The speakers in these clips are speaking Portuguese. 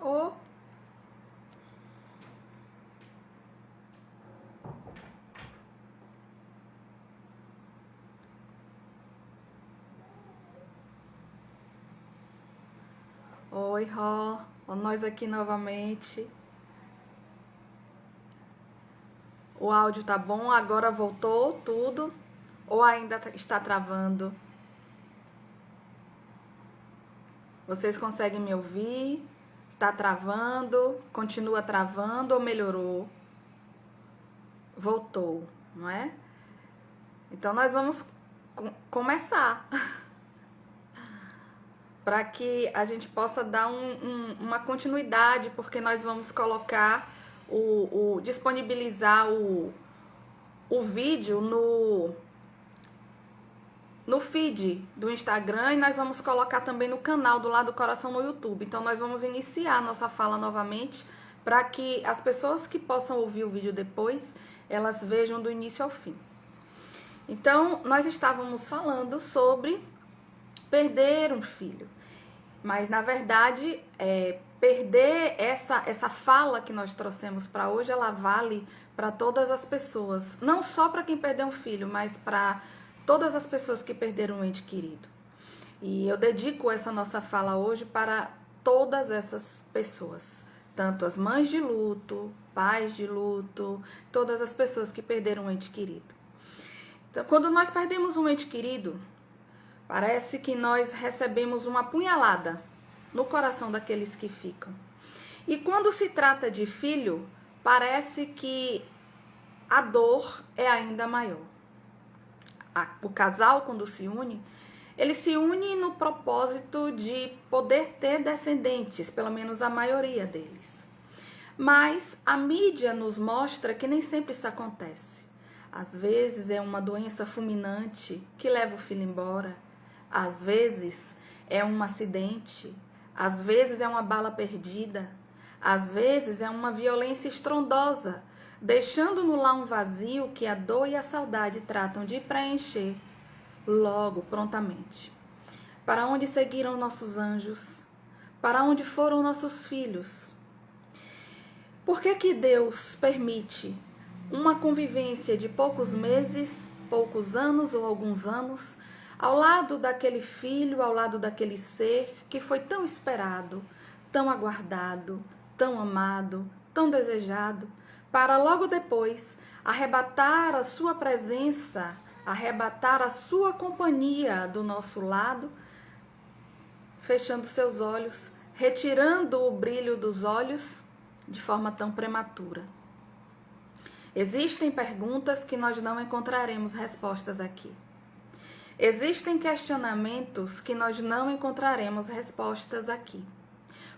Oh. Oi, Ró. Nós aqui novamente. O áudio tá bom? Agora voltou tudo? Ou ainda está travando? Vocês conseguem me ouvir? Está travando? Continua travando ou melhorou? Voltou, não é? Então nós vamos começar. Para que a gente possa dar uma continuidade, porque nós vamos colocar disponibilizar o vídeo no feed do Instagram, e nós vamos colocar também no canal do Lar do Coração no YouTube. Então nós vamos iniciar a nossa fala novamente, para que as pessoas que possam ouvir o vídeo depois, elas vejam do início ao fim. Então nós estávamos falando sobre perder um filho, mas na verdade perder essa fala que nós trouxemos para hoje, ela vale para todas as pessoas, não só para quem perdeu um filho, mas para todas as pessoas que perderam um ente querido. E eu dedico essa nossa fala hoje para todas essas pessoas, tanto as mães de luto, pais de luto, todas as pessoas que perderam um ente querido. Então, quando nós perdemos um ente querido, parece que nós recebemos uma punhalada no coração daqueles que ficam. E quando se trata de filho, parece que a dor é ainda maior. O casal, quando se une, ele se une no propósito de poder ter descendentes, pelo menos a maioria deles. Mas a mídia nos mostra que nem sempre isso acontece. Às vezes é uma doença fulminante que leva o filho embora. Às vezes é um acidente. Às vezes é uma bala perdida. Às vezes é uma violência estrondosa, deixando no lar um vazio que a dor e a saudade tratam de preencher logo, prontamente. Para onde seguiram nossos anjos? Para onde foram nossos filhos? Por que Deus permite uma convivência de poucos meses, poucos anos ou alguns anos, ao lado daquele filho, ao lado daquele ser que foi tão esperado, tão aguardado, tão amado, tão desejado, para logo depois arrebatar a sua presença, arrebatar a sua companhia do nosso lado, fechando seus olhos, retirando o brilho dos olhos de forma tão prematura? Existem perguntas que nós não encontraremos respostas aqui. Existem questionamentos que nós não encontraremos respostas aqui.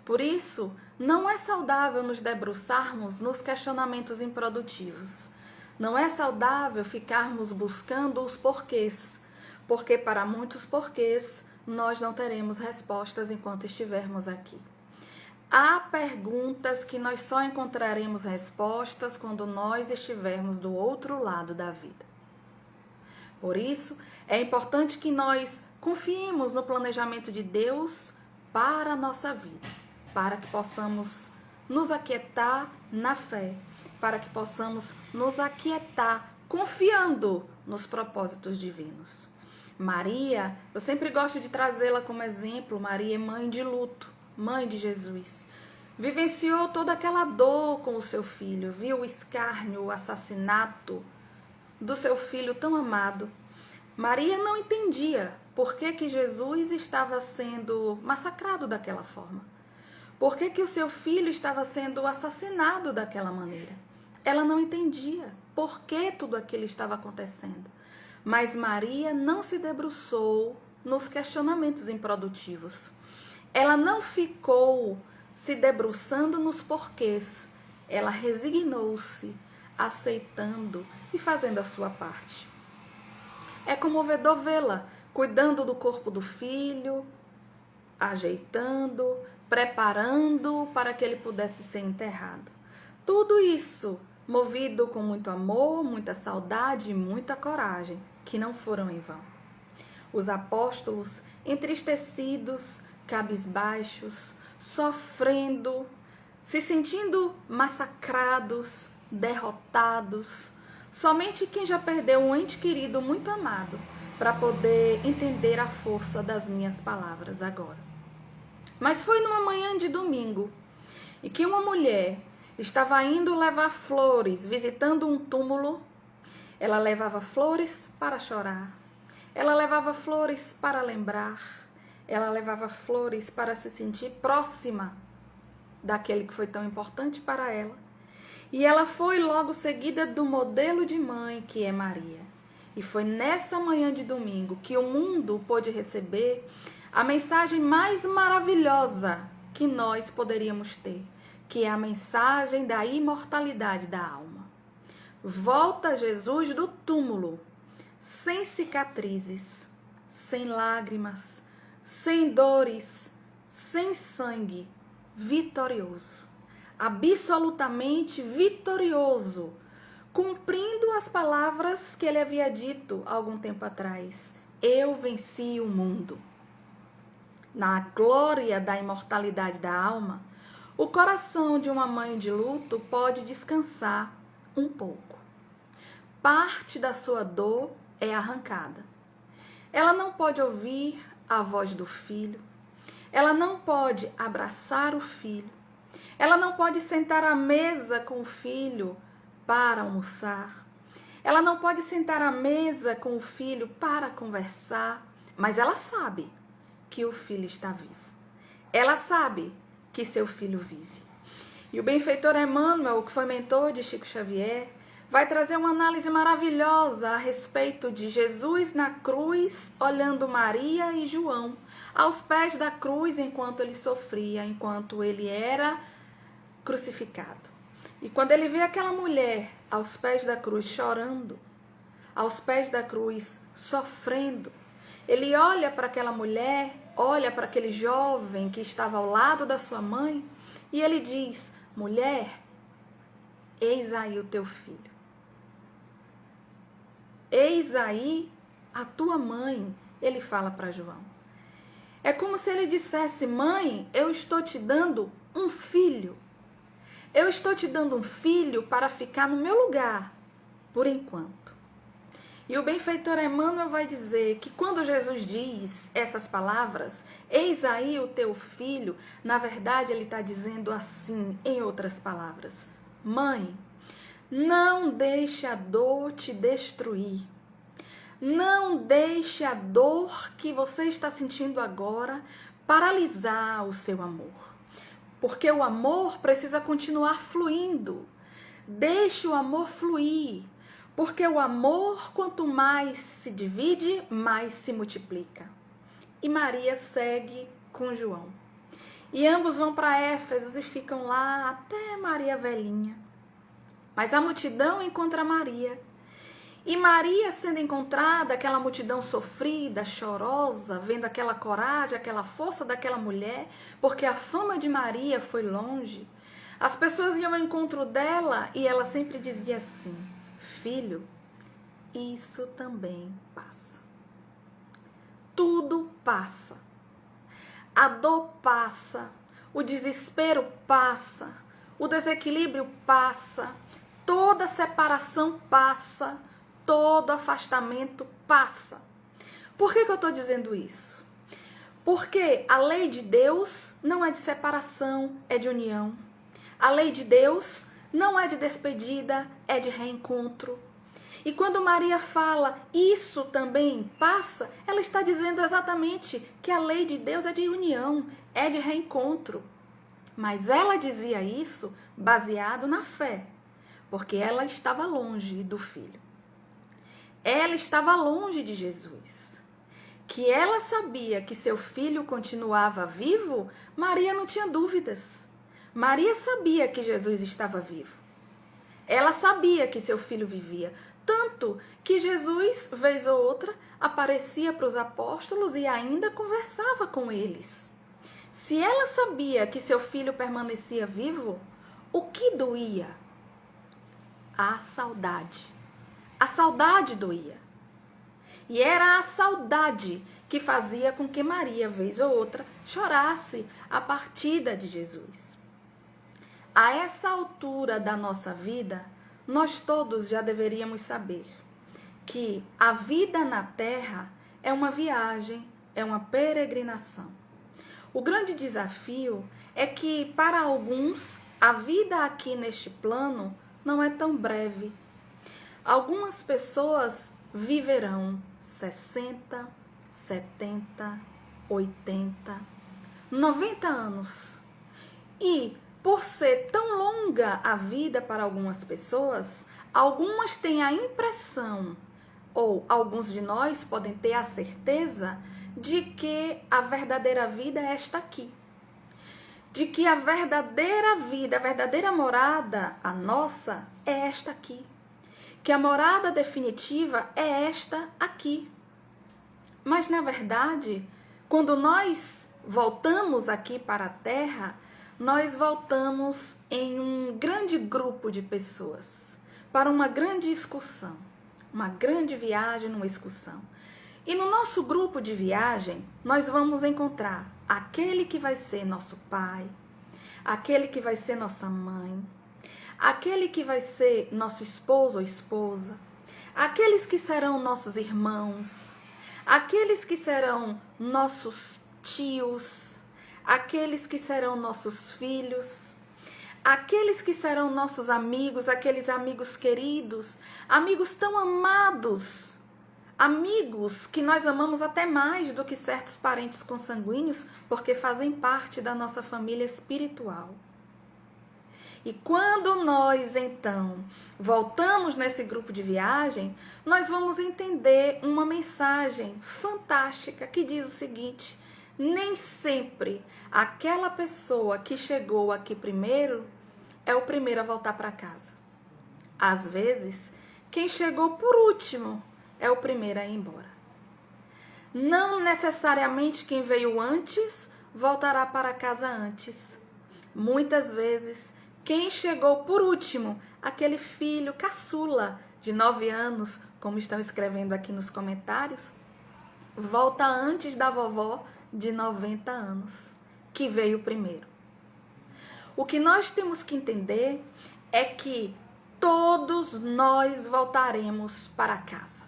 Por isso, não é saudável nos debruçarmos nos questionamentos improdutivos. Não é saudável ficarmos buscando os porquês, porque para muitos porquês nós não teremos respostas enquanto estivermos aqui. Há perguntas que nós só encontraremos respostas quando nós estivermos do outro lado da vida. Por isso, é importante que nós confiemos no planejamento de Deus para a nossa vida, para que possamos nos aquietar na fé, para que possamos nos aquietar confiando nos propósitos divinos. Maria, eu sempre gosto de trazê-la como exemplo. Maria é mãe de luto, mãe de Jesus. Vivenciou toda aquela dor com o seu filho, viu o escárnio, o assassinato do seu filho tão amado. Maria não entendia por que Jesus estava sendo massacrado daquela forma. Por que o seu filho estava sendo assassinado daquela maneira? Ela não entendia por que tudo aquilo estava acontecendo. Mas Maria não se debruçou nos questionamentos improdutivos. Ela não ficou se debruçando nos porquês. Ela resignou-se, aceitando e fazendo a sua parte. É comovedor vê-la cuidando do corpo do filho, ajeitando, preparando para que ele pudesse ser enterrado. Tudo isso movido com muito amor, muita saudade e muita coragem, que não foram em vão. Os apóstolos, entristecidos, cabisbaixos, sofrendo, se sentindo massacrados, derrotados. Somente quem já perdeu um ente querido muito amado para poder entender a força das minhas palavras agora. Mas foi numa manhã de domingo e que uma mulher estava indo levar flores, visitando um túmulo. Ela levava flores para chorar, ela levava flores para lembrar, ela levava flores para se sentir próxima daquele que foi tão importante para ela. E ela foi logo seguida do modelo de mãe que é Maria. E foi nessa manhã de domingo que o mundo pôde receber a mensagem mais maravilhosa que nós poderíamos ter, que é a mensagem da imortalidade da alma. Volta Jesus do túmulo, sem cicatrizes, sem lágrimas, sem dores, sem sangue, vitorioso, absolutamente vitorioso, cumprindo as palavras que ele havia dito algum tempo atrás: eu venci o mundo. Na glória da imortalidade da alma, o coração de uma mãe de luto pode descansar um pouco. Parte da sua dor é arrancada. Ela não pode ouvir a voz do filho. Ela não pode abraçar o filho. Ela não pode sentar à mesa com o filho para almoçar. Ela não pode sentar à mesa com o filho para conversar. Mas ela sabe que o filho está vivo. Ela sabe que seu filho vive. E o benfeitor Emmanuel, que foi mentor de Chico Xavier, vai trazer uma análise maravilhosa a respeito de Jesus na cruz, olhando Maria e João, aos pés da cruz enquanto ele sofria, enquanto ele era crucificado. E quando ele vê aquela mulher aos pés da cruz chorando, aos pés da cruz sofrendo, ele olha para aquela mulher, olha para aquele jovem que estava ao lado da sua mãe e ele diz: mulher, eis aí o teu filho. Eis aí a tua mãe, ele fala para João. É como se ele dissesse: mãe, eu estou te dando um filho. Eu estou te dando um filho para ficar no meu lugar, por enquanto. E o benfeitor Emmanuel vai dizer que quando Jesus diz essas palavras, eis aí o teu filho, na verdade ele está dizendo assim, em outras palavras: mãe, não deixe a dor te destruir. Não deixe a dor que você está sentindo agora paralisar o seu amor. Porque o amor precisa continuar fluindo. Deixe o amor fluir. Porque o amor, quanto mais se divide, mais se multiplica. E Maria segue com João. E ambos vão para Éfeso e ficam lá até Maria velhinha. Mas a multidão encontra Maria. E Maria sendo encontrada, aquela multidão sofrida, chorosa, vendo aquela coragem, aquela força daquela mulher, porque a fama de Maria foi longe. As pessoas iam ao encontro dela e ela sempre dizia assim: filho, isso também passa. Tudo passa. A dor passa, o desespero passa, o desequilíbrio passa, toda separação passa, todo afastamento passa. Por que eu estou dizendo isso? Porque a lei de Deus não é de separação, é de união. A lei de Deus não é de despedida, é de reencontro. E quando Maria fala, isso também passa, ela está dizendo exatamente que a lei de Deus é de união, é de reencontro. Mas ela dizia isso baseado na fé, porque ela estava longe do filho. Ela estava longe de Jesus. Que ela sabia que seu filho continuava vivo, Maria não tinha dúvidas. Maria sabia que Jesus estava vivo. Ela sabia que seu filho vivia. Tanto que Jesus, vez ou outra, aparecia para os apóstolos e ainda conversava com eles. Se ela sabia que seu filho permanecia vivo, o que doía? A saudade. A saudade doía. E era a saudade que fazia com que Maria, vez ou outra, chorasse a partida de Jesus. A essa altura da nossa vida, nós todos já deveríamos saber que a vida na Terra é uma viagem, é uma peregrinação. O grande desafio é que, para alguns, a vida aqui neste plano não é tão breve. Algumas pessoas viverão 60, 70, 80, 90 anos. E, por ser tão longa a vida para algumas pessoas, algumas têm a impressão, ou alguns de nós podem ter a certeza, de que a verdadeira vida é esta aqui. De que a verdadeira vida, a verdadeira morada, a nossa, é esta aqui. Que a morada definitiva é esta aqui. Mas, na verdade, quando nós voltamos aqui para a Terra, nós voltamos em um grande grupo de pessoas, para uma grande excursão, uma grande viagem numa excursão. E no nosso grupo de viagem, nós vamos encontrar aquele que vai ser nosso pai, aquele que vai ser nossa mãe, aquele que vai ser nosso esposo ou esposa, aqueles que serão nossos irmãos, aqueles que serão nossos tios, aqueles que serão nossos filhos, aqueles que serão nossos amigos, aqueles amigos queridos, amigos tão amados, amigos que nós amamos até mais do que certos parentes consanguíneos, porque fazem parte da nossa família espiritual. E quando nós, então, voltamos nesse grupo de viagem, nós vamos entender uma mensagem fantástica que diz o seguinte: nem sempre aquela pessoa que chegou aqui primeiro é o primeiro a voltar para casa. Às vezes, quem chegou por último é o primeiro a ir embora. Não necessariamente quem veio antes voltará para casa antes. Muitas vezes, quem chegou por último, aquele filho caçula de 9 anos, como estão escrevendo aqui nos comentários, volta antes da vovó de 90 anos, que veio primeiro. O que nós temos que entender é que todos nós voltaremos para casa.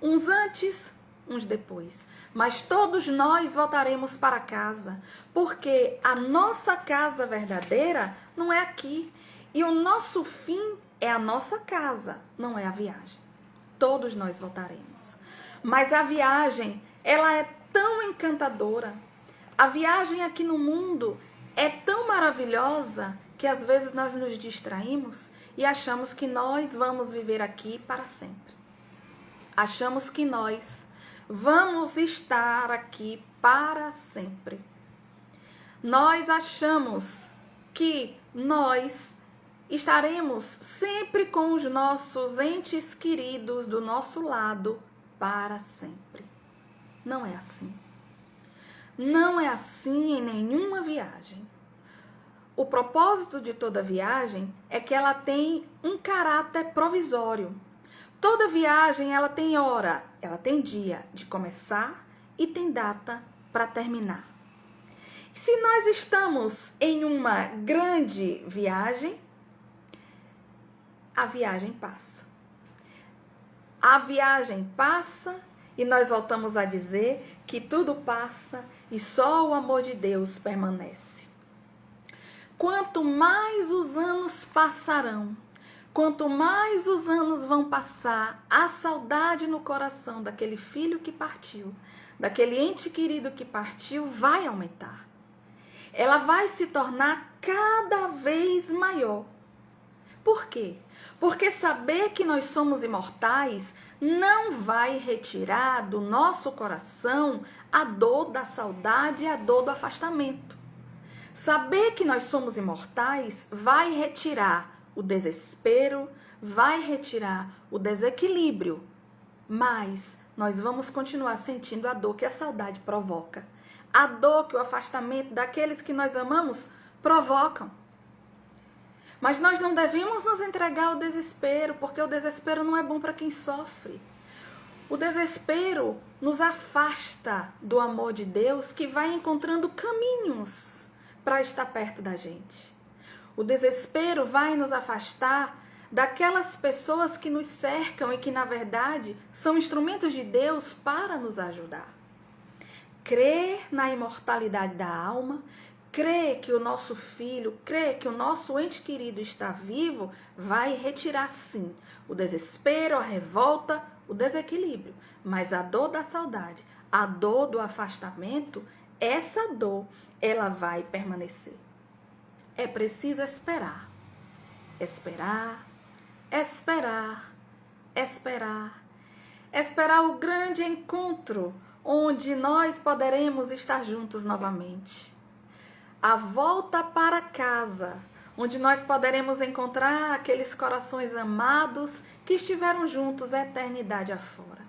Uns antes, uns depois. Mas todos nós voltaremos para casa, porque a nossa casa verdadeira não é aqui. E o nosso fim é a nossa casa, não é a viagem. Todos nós voltaremos. Mas a viagem, ela é tão encantadora. A viagem aqui no mundo é tão maravilhosa que às vezes nós nos distraímos e achamos que nós vamos viver aqui para sempre. Achamos que nós vamos estar aqui para sempre. Nós achamos que nós estaremos sempre com os nossos entes queridos do nosso lado para sempre. Não é assim. Não é assim em nenhuma viagem. O propósito de toda viagem é que ela tem um caráter provisório. Toda viagem, ela tem hora, ela tem dia de começar e tem data para terminar. Se nós estamos em uma grande viagem, a viagem passa. A viagem passa e nós voltamos a dizer que tudo passa e só o amor de Deus permanece. Quanto mais os anos passarão, quanto mais os anos vão passar, a saudade no coração daquele filho que partiu, daquele ente querido que partiu, vai aumentar. Ela vai se tornar cada vez maior. Por quê? Porque saber que nós somos imortais não vai retirar do nosso coração a dor da saudade e a dor do afastamento. Saber que nós somos imortais vai retirar o desespero, vai retirar o desequilíbrio, mas nós vamos continuar sentindo a dor que a saudade provoca, a dor que o afastamento daqueles que nós amamos provocam. Mas nós não devemos nos entregar ao desespero, porque o desespero não é bom para quem sofre. O desespero nos afasta do amor de Deus, que vai encontrando caminhos para estar perto da gente. O desespero vai nos afastar daquelas pessoas que nos cercam e que, na verdade, são instrumentos de Deus para nos ajudar. Crer na imortalidade da alma, crer que o nosso filho, crer que o nosso ente querido está vivo, vai retirar, sim, o desespero, a revolta, o desequilíbrio. Mas a dor da saudade, a dor do afastamento, essa dor, ela vai permanecer. É preciso esperar. Esperar, esperar, esperar. Esperar o grande encontro onde nós poderemos estar juntos novamente. A volta para casa, onde nós poderemos encontrar aqueles corações amados que estiveram juntos a eternidade afora.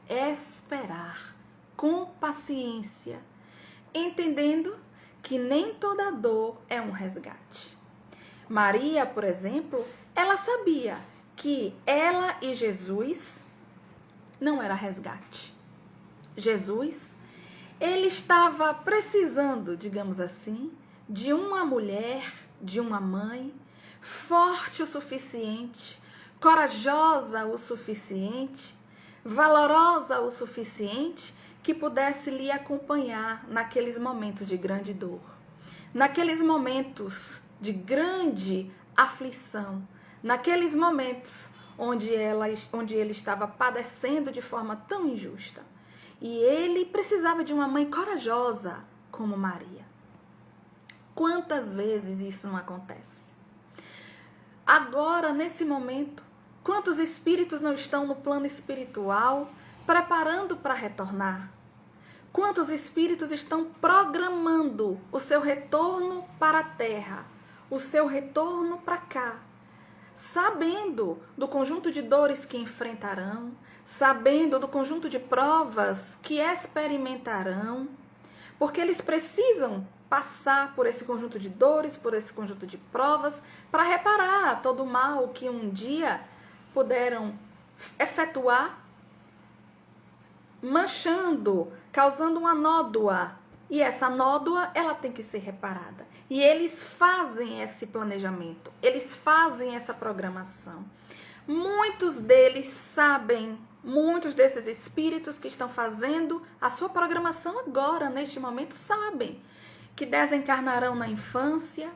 Esperar com paciência, entendendo que nem toda dor é um resgate. Maria, por exemplo, ela sabia que ela e Jesus não era resgate. Jesus, ele estava precisando, digamos assim, de uma mulher, de uma mãe, forte o suficiente, corajosa o suficiente, valorosa o suficiente, que pudesse lhe acompanhar naqueles momentos de grande dor, naqueles momentos de grande aflição, naqueles momentos onde ele estava padecendo de forma tão injusta. E ele precisava de uma mãe corajosa como Maria. Quantas vezes isso não acontece? Agora, nesse momento, quantos espíritos não estão no plano espiritual preparando para retornar? Quantos espíritos estão programando o seu retorno para a Terra, o seu retorno para cá, sabendo do conjunto de dores que enfrentarão, sabendo do conjunto de provas que experimentarão, porque eles precisam passar por esse conjunto de dores, por esse conjunto de provas, para reparar todo o mal que um dia puderam efetuar, manchando, causando uma nódoa. E essa nódoa, ela tem que ser reparada. E eles fazem esse planejamento, eles fazem essa programação. Muitos deles sabem, muitos desses espíritos que estão fazendo a sua programação agora, neste momento, sabem que desencarnarão na infância.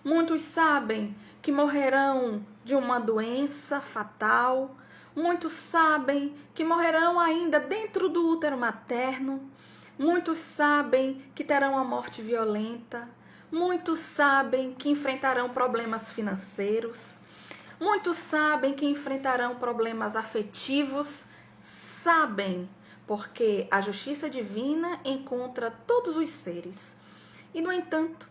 Muitos sabem que morrerão de uma doença fatal. Muitos sabem que morrerão ainda dentro do útero materno. Muitos sabem que terão uma morte violenta. Muitos sabem que enfrentarão problemas financeiros. Muitos sabem que enfrentarão problemas afetivos. Sabem, porque a justiça divina encontra todos os seres. E, no entanto,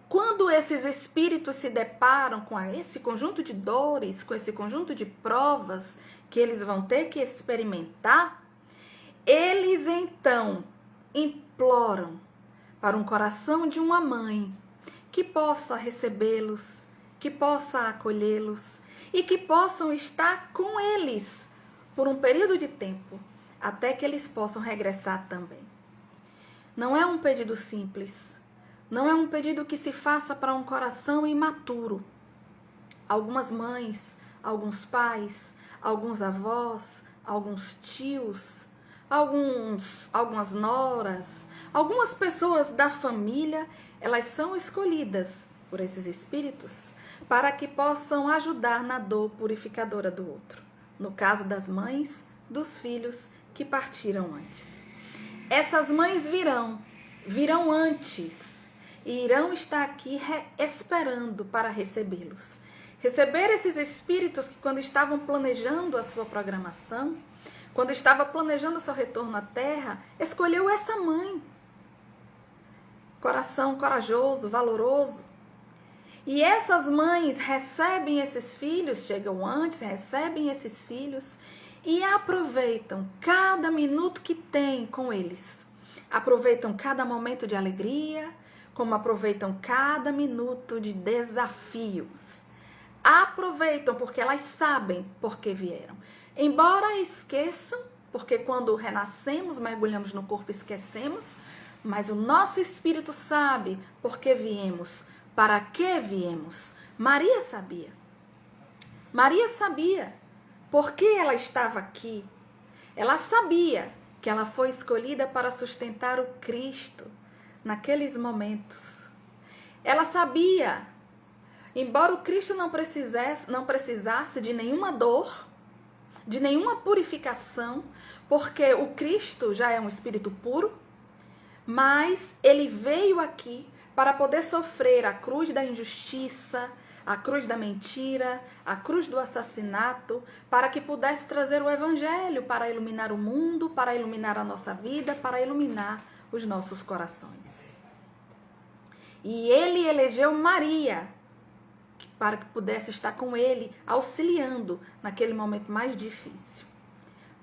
quando esses espíritos se deparam com esse conjunto de dores, com esse conjunto de provas que eles vão ter que experimentar, eles então imploram para um coração de uma mãe que possa recebê-los, que possa acolhê-los e que possam estar com eles por um período de tempo, até que eles possam regressar também. Não é um pedido simples, não é um pedido que se faça para um coração imaturo. Algumas mães, alguns pais, alguns avós, alguns tios, algumas noras, algumas pessoas da família, elas são escolhidas por esses espíritos para que possam ajudar na dor purificadora do outro. No caso das mães, dos filhos que partiram antes. Essas mães virão antes e irão estar aqui esperando para recebê-los. Receber esses espíritos que, quando estavam planejando a sua programação, quando estava planejando o seu retorno à Terra, escolheu essa mãe. Coração corajoso, valoroso. E essas mães recebem esses filhos, chegam antes, recebem esses filhos e aproveitam cada minuto que tem com eles. Aproveitam cada momento de alegria, como aproveitam cada minuto de desafios. Aproveitam porque elas sabem por que vieram. Embora esqueçam, porque quando renascemos, mergulhamos no corpo, esquecemos, mas o nosso espírito sabe por que viemos, para que viemos. Maria sabia. Maria sabia por que ela estava aqui. Ela sabia que ela foi escolhida para sustentar o Cristo naqueles momentos. Ela sabia, embora o Cristo não precisasse de nenhuma dor, de nenhuma purificação, porque o Cristo já é um espírito puro, mas ele veio aqui para poder sofrer a cruz da injustiça, a cruz da mentira, a cruz do assassinato, para que pudesse trazer o evangelho para iluminar o mundo, para iluminar a nossa vida, para iluminar os nossos corações. E ele elegeu Maria para que pudesse estar com ele, auxiliando naquele momento mais difícil.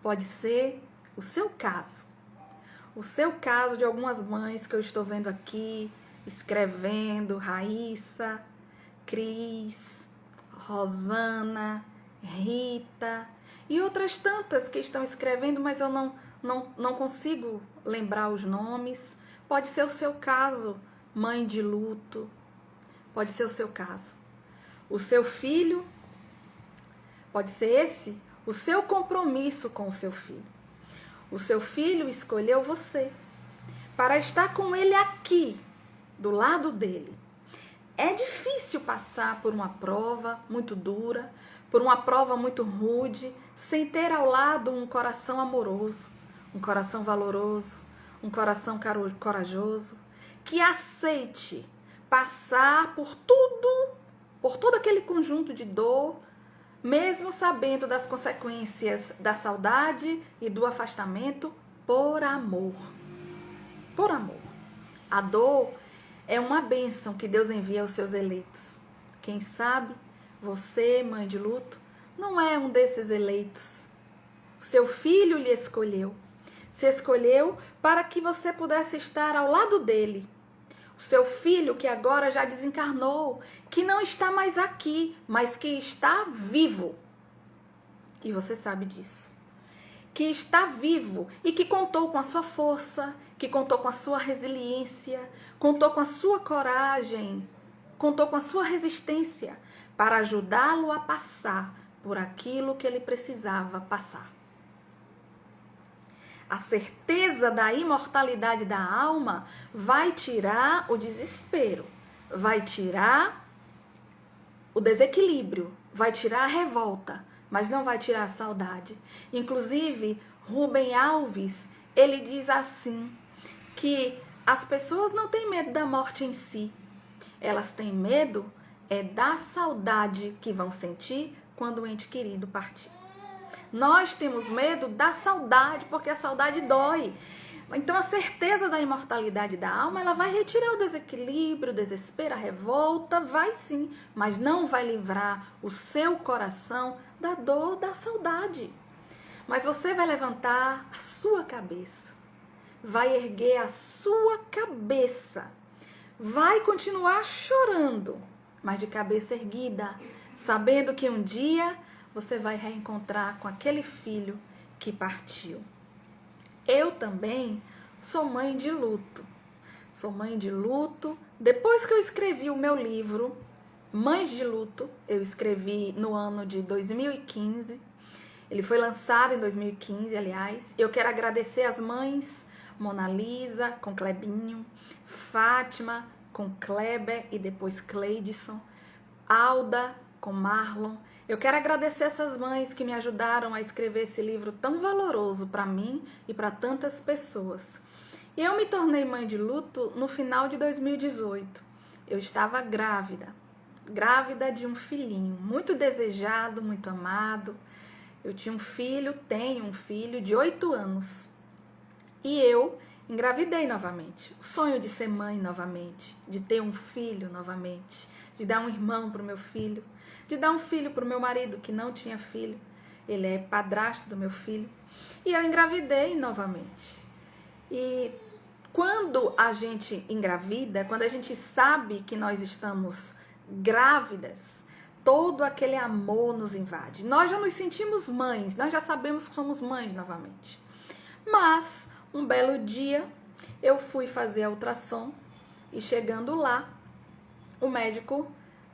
Pode ser o seu caso de algumas mães que eu estou vendo aqui, escrevendo, Raíssa, Cris, Rosana, Rita e outras tantas que estão escrevendo, mas eu não consigo lembrar os nomes. Pode ser o seu caso, mãe de luto, pode ser o seu caso. O seu filho, pode ser esse o seu compromisso com o seu filho. O seu filho escolheu você para estar com ele aqui, do lado dele. É difícil passar por uma prova muito dura, por uma prova muito rude, sem ter ao lado um coração amoroso, um coração valoroso, um coração corajoso, que aceite passar por todo aquele conjunto de dor, mesmo sabendo das consequências da saudade e do afastamento, por amor. Por amor. A dor é uma bênção que Deus envia aos seus eleitos. Quem sabe, você, mãe de luto, não é um desses eleitos. O seu filho lhe escolheu. Se escolheu para que você pudesse estar ao lado dele. O seu filho que agora já desencarnou, que não está mais aqui, mas que está vivo. E você sabe disso. Que está vivo e que contou com a sua força, que contou com a sua resiliência, contou com a sua coragem, contou com a sua resistência para ajudá-lo a passar por aquilo que ele precisava passar. A certeza da imortalidade da alma vai tirar o desespero, vai tirar o desequilíbrio, vai tirar a revolta, mas não vai tirar a saudade. Inclusive, Rubem Alves, ele diz assim, que as pessoas não têm medo da morte em si, elas têm medo da saudade que vão sentir quando o ente querido partir. Nós temos medo da saudade, porque a saudade dói. Então, a certeza da imortalidade da alma, ela vai retirar o desequilíbrio, o desespero, a revolta, vai sim, mas não vai livrar o seu coração da dor, da saudade. Mas você vai levantar a sua cabeça, vai erguer a sua cabeça, vai continuar chorando, mas de cabeça erguida, sabendo que um dia você vai reencontrar com aquele filho que partiu. Eu também sou mãe de luto. Sou mãe de luto. Depois que eu escrevi o meu livro, Mães de Luto, eu escrevi no ano de 2015. Ele foi lançado em 2015, aliás. Eu quero agradecer as mães, Mona Lisa, com Clebinho, Fátima, com Kleber e depois Cleidson, Alda, com Marlon. Eu quero agradecer essas mães que me ajudaram a escrever esse livro tão valoroso para mim e para tantas pessoas. E eu me tornei mãe de luto no final de 2018. Eu estava grávida de um filhinho, muito desejado, muito amado. Eu tenho um filho de 8 anos. E eu engravidei novamente. O sonho de ser mãe novamente, de ter um filho novamente, de dar um irmão para o meu filho, de dar um filho para o meu marido que não tinha filho. Ele é padrasto do meu filho. E eu engravidei novamente. E quando a gente engravida, quando a gente sabe que nós estamos grávidas, todo aquele amor nos invade. Nós já nos sentimos mães, nós já sabemos que somos mães novamente. Mas, um belo dia, eu fui fazer a ultrassom e chegando lá, o médico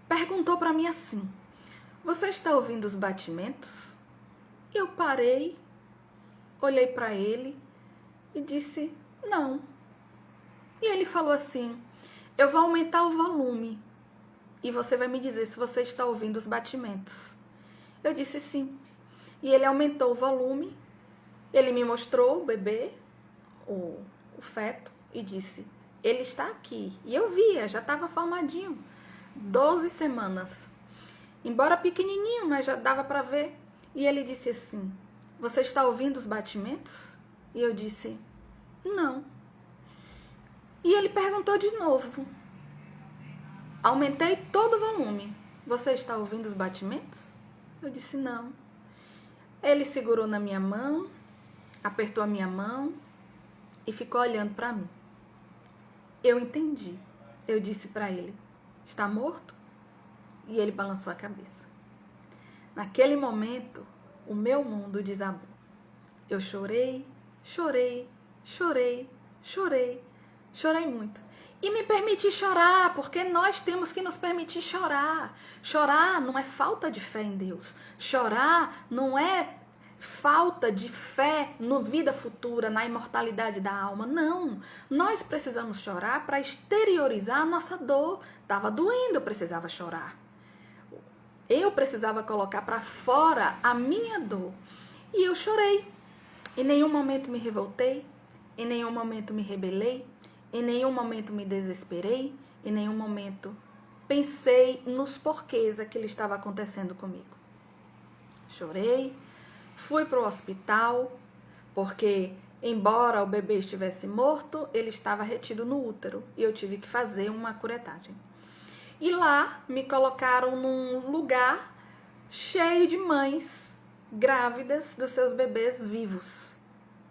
perguntou para mim assim: você está ouvindo os batimentos? Eu parei, olhei para ele e disse: não. E ele falou assim: eu vou aumentar o volume e você vai me dizer se você está ouvindo os batimentos. Eu disse sim. E ele aumentou o volume, ele me mostrou o bebê, o feto, e disse: ele está aqui. E eu via, já estava formadinho, 12 semanas. Embora pequenininho, mas já dava para ver. E ele disse assim: você está ouvindo os batimentos? E eu disse: não. E ele perguntou de novo. Aumentei todo o volume. Você está ouvindo os batimentos? Eu disse: não. Ele segurou na minha mão, apertou a minha mão e ficou olhando para mim. Eu entendi. Eu disse para ele: está morto? E ele balançou a cabeça. Naquele momento, o meu mundo desabou. Eu chorei, chorei, chorei, chorei, chorei muito. E me permiti chorar, porque nós temos que nos permitir chorar. Chorar não é falta de fé em Deus. Chorar não é falta de fé no vida futura, na imortalidade da alma. Não. Nós precisamos chorar para exteriorizar a nossa dor. Estava doendo, eu precisava chorar. Eu precisava colocar para fora a minha dor. E eu chorei. Em nenhum momento me revoltei, em nenhum momento me rebelei, em nenhum momento me desesperei, em nenhum momento pensei nos porquês aquilo estava acontecendo comigo. Chorei, fui para o hospital, porque embora o bebê estivesse morto, ele estava retido no útero e eu tive que fazer uma curetagem. E lá me colocaram num lugar cheio de mães grávidas dos seus bebês vivos.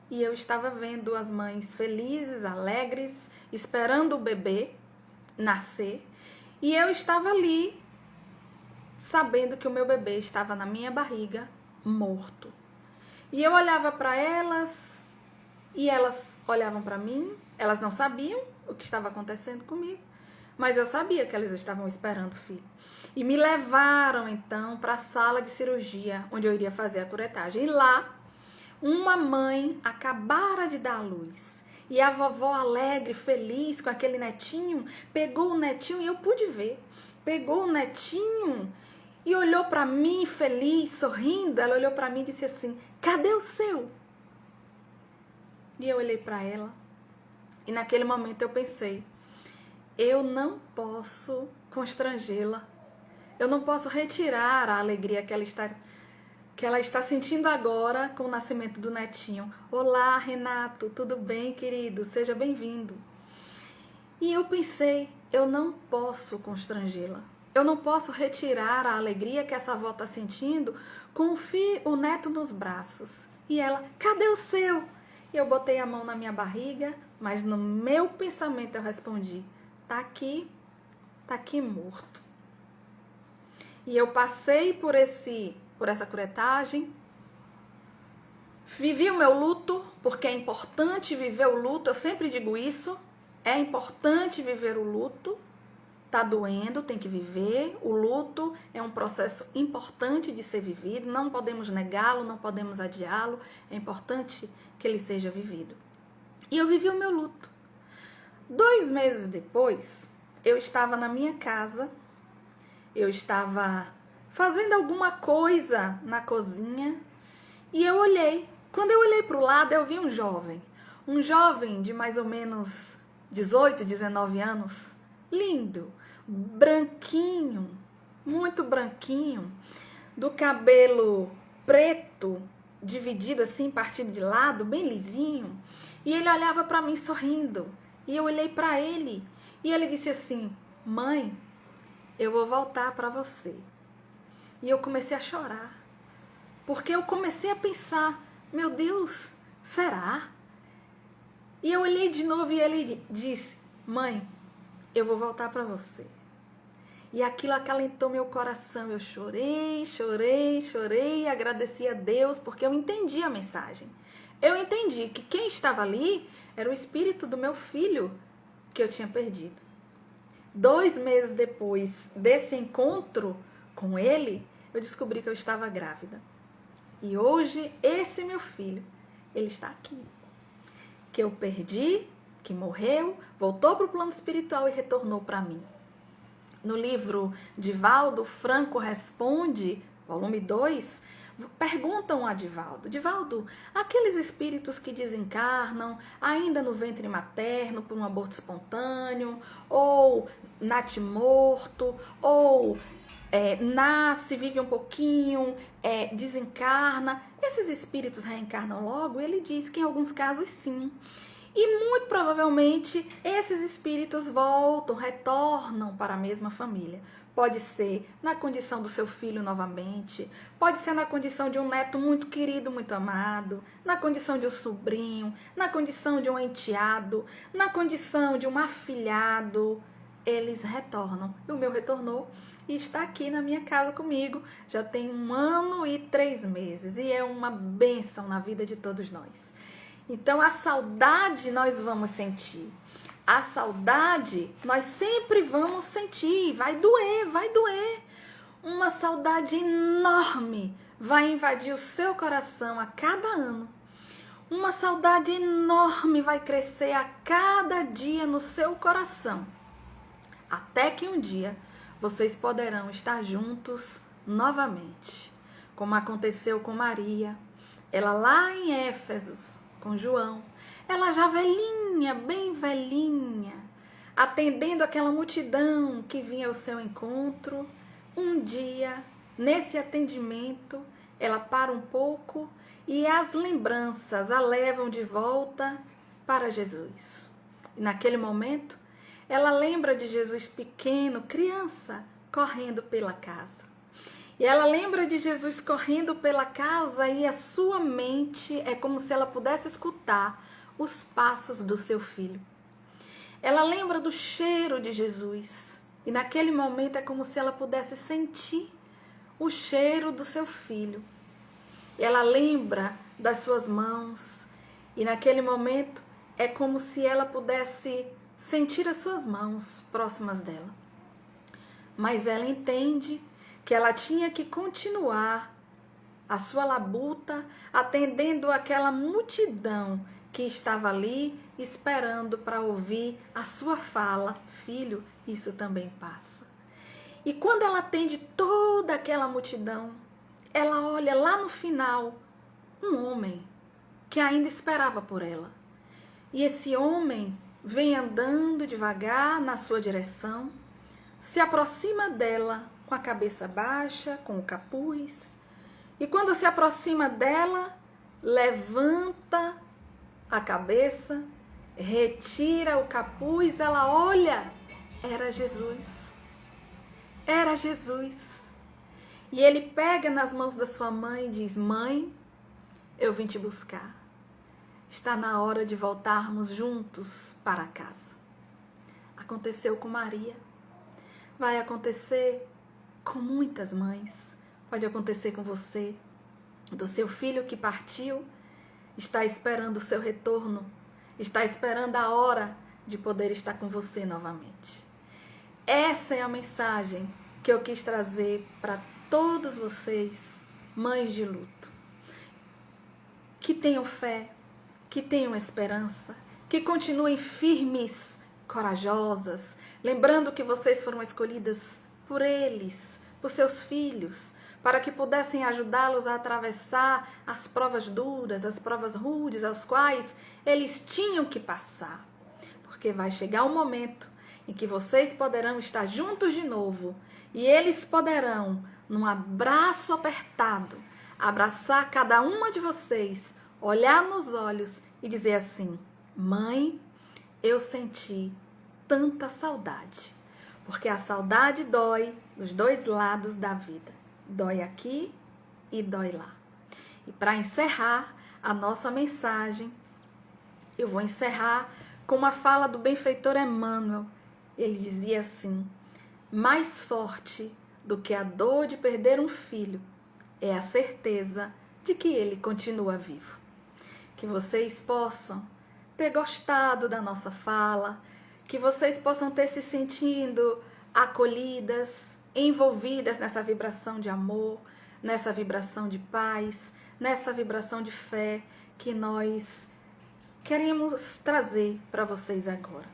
E eu estava vendo as mães felizes, alegres, esperando o bebê nascer. E eu estava ali, sabendo que o meu bebê estava na minha barriga, morto. E eu olhava para elas, e elas olhavam para mim. Elas não sabiam o que estava acontecendo comigo, mas eu sabia que elas estavam esperando o filho. E me levaram, então, para a sala de cirurgia, onde eu iria fazer a curetagem. E lá, uma mãe acabara de dar à luz. E a vovó alegre, feliz com aquele netinho, pegou o netinho e eu pude ver. Pegou o netinho e olhou para mim feliz, sorrindo. Ela olhou para mim e disse assim: cadê o seu? E eu olhei para ela e naquele momento eu pensei: eu não posso constrangê-la. Eu não posso retirar a alegria que ela está sentindo agora com o nascimento do netinho. Olá, Renato, tudo bem, querido? Seja bem-vindo. E eu pensei: eu não posso constrangê-la. Eu não posso retirar a alegria que essa avó está sentindo com o neto nos braços. E ela: cadê o seu? E eu botei a mão na minha barriga, mas no meu pensamento eu respondi: tá aqui morto. E eu passei por essa curetagem, vivi o meu luto, porque é importante viver o luto. Eu sempre digo isso, é importante viver o luto. Tá doendo, tem que viver. O luto é um processo importante de ser vivido, não podemos negá-lo, não podemos adiá-lo, é importante que ele seja vivido. E eu vivi o meu luto. 2 meses depois, eu estava na minha casa, eu estava fazendo alguma coisa na cozinha e eu olhei. Quando eu olhei para o lado, eu vi um jovem de mais ou menos 18, 19 anos, lindo, branquinho, muito branquinho, do cabelo preto, dividido assim, partido de lado, bem lisinho, e ele olhava para mim sorrindo, e eu olhei para ele, e ele disse assim: mãe, eu vou voltar para você. E eu comecei a chorar, porque eu comecei a pensar: meu Deus, será? E eu olhei de novo e ele disse: mãe, eu vou voltar para você. E aquilo acalentou meu coração. Eu chorei, chorei, chorei e agradeci a Deus porque eu entendi a mensagem. Eu entendi que quem estava ali era o espírito do meu filho que eu tinha perdido. 2 meses depois desse encontro com ele, eu descobri que eu estava grávida. E hoje, esse meu filho, ele está aqui. Que eu perdi, que morreu, voltou para o plano espiritual e retornou para mim. No livro Divaldo Franco Responde, volume 2, perguntam a Divaldo: Divaldo, aqueles espíritos que desencarnam ainda no ventre materno por um aborto espontâneo, ou natimorto, ou nasce, vive um pouquinho, desencarna, esses espíritos reencarnam logo? Ele diz que em alguns casos sim. E muito provavelmente esses espíritos voltam, retornam para a mesma família. Pode ser na condição do seu filho novamente, pode ser na condição de um neto muito querido, muito amado, na condição de um sobrinho, na condição de um enteado, na condição de um afilhado. Eles retornam. E o meu retornou e está aqui na minha casa comigo. Já tem 1 ano e 3 meses e é uma bênção na vida de todos nós. Então, a saudade nós vamos sentir. A saudade nós sempre vamos sentir. Vai doer, vai doer. Uma saudade enorme vai invadir o seu coração a cada ano. Uma saudade enorme vai crescer a cada dia no seu coração. Até que um dia vocês poderão estar juntos novamente. Como aconteceu com Maria. Ela lá em Éfesos, com João, ela já velhinha, bem velhinha, atendendo aquela multidão que vinha ao seu encontro. Um dia, nesse atendimento, ela para um pouco e as lembranças a levam de volta para Jesus. E naquele momento, ela lembra de Jesus pequeno, criança, correndo pela casa. E ela lembra de Jesus correndo pela casa e a sua mente é como se ela pudesse escutar os passos do seu filho. Ela lembra do cheiro de Jesus e naquele momento é como se ela pudesse sentir o cheiro do seu filho. E ela lembra das suas mãos e naquele momento é como se ela pudesse sentir as suas mãos próximas dela. Mas ela entende que ela tinha que continuar a sua labuta, atendendo aquela multidão que estava ali, esperando para ouvir a sua fala: filho, isso também passa. E quando ela atende toda aquela multidão, ela olha lá no final um homem que ainda esperava por ela. E esse homem vem andando devagar na sua direção, se aproxima dela com a cabeça baixa, com o capuz. E quando se aproxima dela, levanta a cabeça, retira o capuz, ela olha, era Jesus. Era Jesus. E ele pega nas mãos da sua mãe e diz: mãe, eu vim te buscar. Está na hora de voltarmos juntos para casa. Aconteceu com Maria. Vai acontecer com muitas mães. Pode acontecer com você, do seu filho que partiu, está esperando o seu retorno, está esperando a hora de poder estar com você novamente. Essa é a mensagem que eu quis trazer para todos vocês, mães de luto. Que tenham fé, que tenham esperança, que continuem firmes, corajosas, lembrando que vocês foram escolhidas por eles, por seus filhos, para que pudessem ajudá-los a atravessar as provas duras, as provas rudes, aos quais eles tinham que passar. Porque vai chegar um momento em que vocês poderão estar juntos de novo e eles poderão, num abraço apertado, abraçar cada uma de vocês, olhar nos olhos e dizer assim: mãe, eu senti tanta saudade. Porque a saudade dói dos dois lados da vida. Dói aqui e dói lá. E para encerrar a nossa mensagem, eu vou encerrar com uma fala do benfeitor Emmanuel. Ele dizia assim: mais forte do que a dor de perder um filho é a certeza de que ele continua vivo. Que vocês possam ter gostado da nossa fala, que vocês possam ter se sentindo acolhidas, envolvidas nessa vibração de amor, nessa vibração de paz, nessa vibração de fé que nós queremos trazer para vocês agora.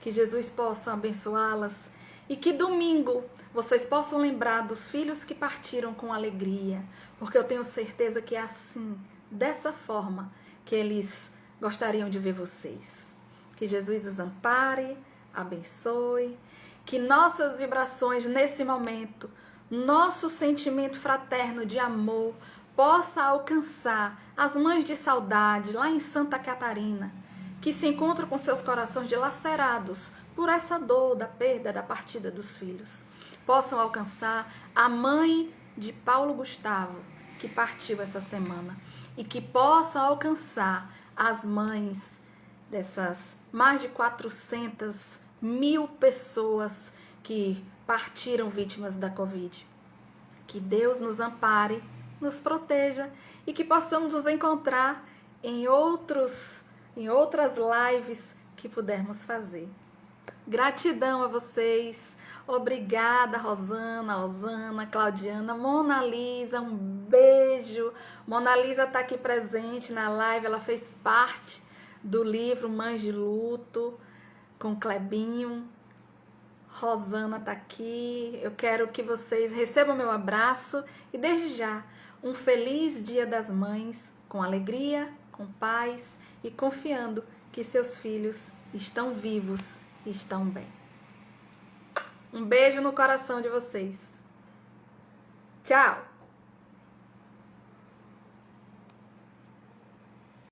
Que Jesus possa abençoá-las e que domingo vocês possam lembrar dos filhos que partiram com alegria, porque eu tenho certeza que é assim, dessa forma, que eles gostariam de ver vocês. Que Jesus os ampare, abençoe, que nossas vibrações nesse momento, nosso sentimento fraterno de amor, possa alcançar as mães de saudade lá em Santa Catarina, que se encontram com seus corações dilacerados por essa dor da perda, da partida dos filhos. Possam alcançar a mãe de Paulo Gustavo, que partiu essa semana, e que possam alcançar as mães dessas mais de 400.000 pessoas que partiram vítimas da Covid. Que Deus nos ampare, nos proteja e que possamos nos encontrar em outras lives que pudermos fazer. Gratidão a vocês. Obrigada, Rosana, Osana, Claudiana, Mona Lisa, um beijo. Mona Lisa está aqui presente na live, ela fez parte do livro Mães de Luto, com Clebinho. Rosana está aqui. Eu quero que vocês recebam meu abraço e desde já um feliz Dia das Mães, com alegria, com paz e confiando que seus filhos estão vivos e estão bem. Um beijo no coração de vocês. Tchau!